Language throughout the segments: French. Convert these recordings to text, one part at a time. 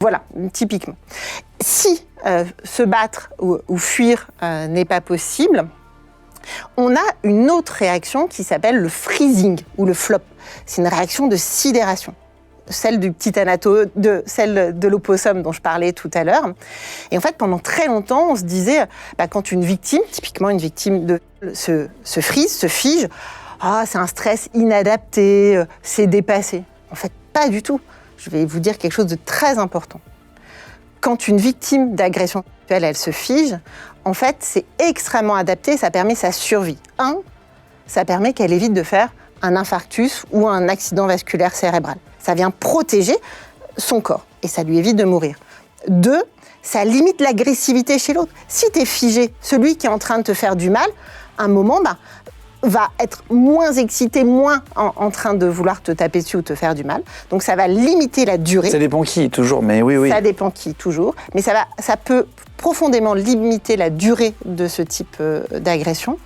Voilà, typiquement. Si se battre ou fuir n'est pas possible, on a une autre réaction qui s'appelle le freezing ou le flop. C'est une réaction de sidération, celle du petit celle de l'opossum dont je parlais tout à l'heure. Et en fait, pendant très longtemps, on se disait, quand une victime, typiquement une victime se frise, se fige, c'est un stress inadapté, c'est dépassé. En fait, pas du tout. Je vais vous dire quelque chose de très important. Quand une victime d'agression sexuelle, elle se fige, en fait, c'est extrêmement adapté, ça permet sa survie. Ça permet qu'elle évite de faire un infarctus ou un accident vasculaire cérébral. Ça vient protéger son corps et ça lui évite de mourir. 2, ça limite l'agressivité chez l'autre. Si tu es figé, celui qui est en train de te faire du mal, à un moment, va être moins excité, moins en train de vouloir te taper dessus ou te faire du mal. Donc ça va limiter la durée. Ça dépend qui, toujours, mais oui. Ça dépend qui, toujours. Mais ça peut profondément limiter la durée de ce type d'agression.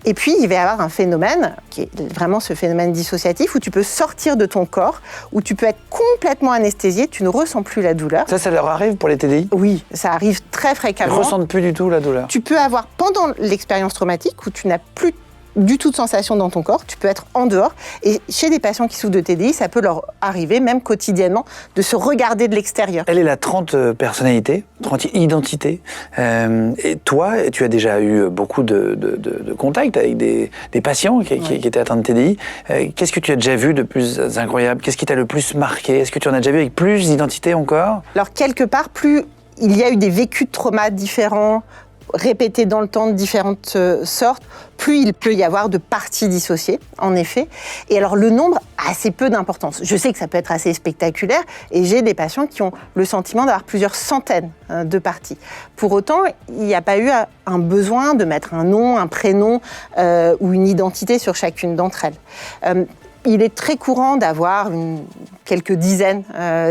Et puis, il va y avoir un phénomène, qui est vraiment ce phénomène dissociatif, où tu peux sortir de ton corps, où tu peux être complètement anesthésié, tu ne ressens plus la douleur. Ça leur arrive pour les TDI ? Oui, ça arrive très fréquemment. Ils ne ressentent plus du tout la douleur. Tu peux avoir, pendant l'expérience traumatique, où tu n'as plus du tout de sensation dans ton corps, tu peux être en dehors. Et chez des patients qui souffrent de TDI, ça peut leur arriver, même quotidiennement, de se regarder de l'extérieur. Elle est la 30 personnalités, 30 identités. Et toi, tu as déjà eu beaucoup de contacts avec des patients qui étaient atteints de TDI. Qu'est-ce que tu as déjà vu de plus incroyable ? Qu'est-ce qui t'a le plus marqué ? Est-ce que tu en as déjà vu avec plus d'identités encore ? Alors, quelque part, plus il y a eu des vécus de traumas différents, répétés dans le temps de différentes sortes, plus il peut y avoir de parties dissociées, en effet. Et alors, le nombre a assez peu d'importance. Je sais que ça peut être assez spectaculaire, et j'ai des patients qui ont le sentiment d'avoir plusieurs centaines de parties. Pour autant, il n'y a pas eu un besoin de mettre un nom, un prénom ou une identité sur chacune d'entre elles. Il est très courant d'avoir quelques dizaines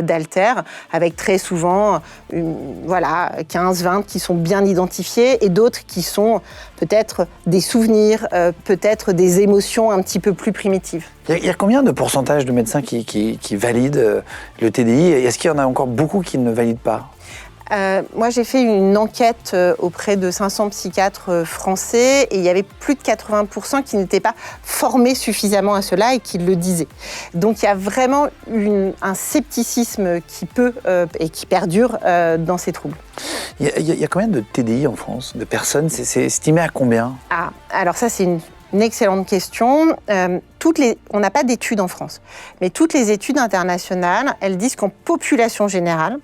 d'haltères, avec très souvent 15-20 qui sont bien identifiés et d'autres qui sont peut-être des souvenirs, peut-être des émotions un petit peu plus primitives. Il y a combien de pourcentage de médecins qui valident le TDI ? Et est-ce qu'il y en a encore beaucoup qui ne valident pas ? Moi, j'ai fait une enquête auprès de 500 psychiatres français et il y avait plus de 80% qui n'étaient pas formés suffisamment à cela et qui le disaient. Donc, il y a vraiment un scepticisme qui peut et qui perdure dans ces troubles. Il y a combien de TDI en France, de personnes ? C'est estimé à combien ? Alors ça, c'est une excellente question. On n'a pas d'études en France, mais toutes les études internationales, elles disent qu'en population générale,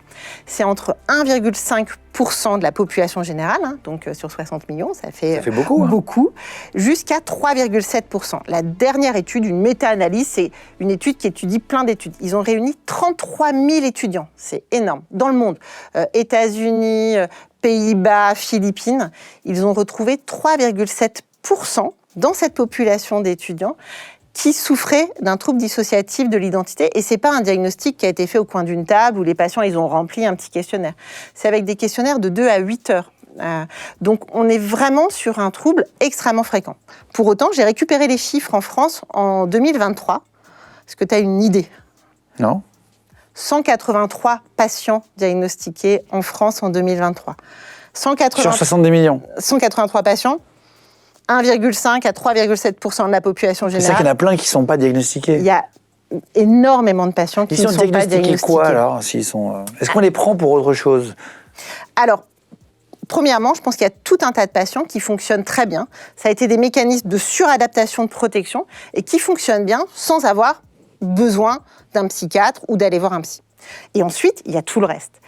c'est entre 1,5% de la population générale, donc sur 60 millions, ça fait beaucoup, jusqu'à 3,7%. La dernière étude, une méta-analyse, c'est une étude qui étudie plein d'études. Ils ont réuni 33 000 étudiants, c'est énorme, dans le monde. États-Unis, Pays-Bas, Philippines, ils ont retrouvé 3,7% dans cette population d'étudiants qui souffraient d'un trouble dissociatif de l'identité. Et ce n'est pas un diagnostic qui a été fait au coin d'une table où les patients ils ont rempli un petit questionnaire. C'est avec des questionnaires de 2 à 8 heures. Donc on est vraiment sur un trouble extrêmement fréquent. Pour autant, j'ai récupéré les chiffres en France en 2023. Est-ce que tu as une idée ? Non. 183 patients diagnostiqués en France en 2023. Sur 70 millions. 183 patients. 1,5 à 3,7% de la population générale. C'est ça qu'il y en a plein qui ne sont pas diagnostiqués. Il y a énormément de patients qui ne sont pas diagnostiqués. Quoi alors Est-ce qu'on les prend pour autre chose ? Alors, premièrement, je pense qu'il y a tout un tas de patients qui fonctionnent très bien. Ça a été des mécanismes de suradaptation de protection et qui fonctionnent bien sans avoir besoin d'un psychiatre ou d'aller voir un psy. Et ensuite, il y a tout le reste.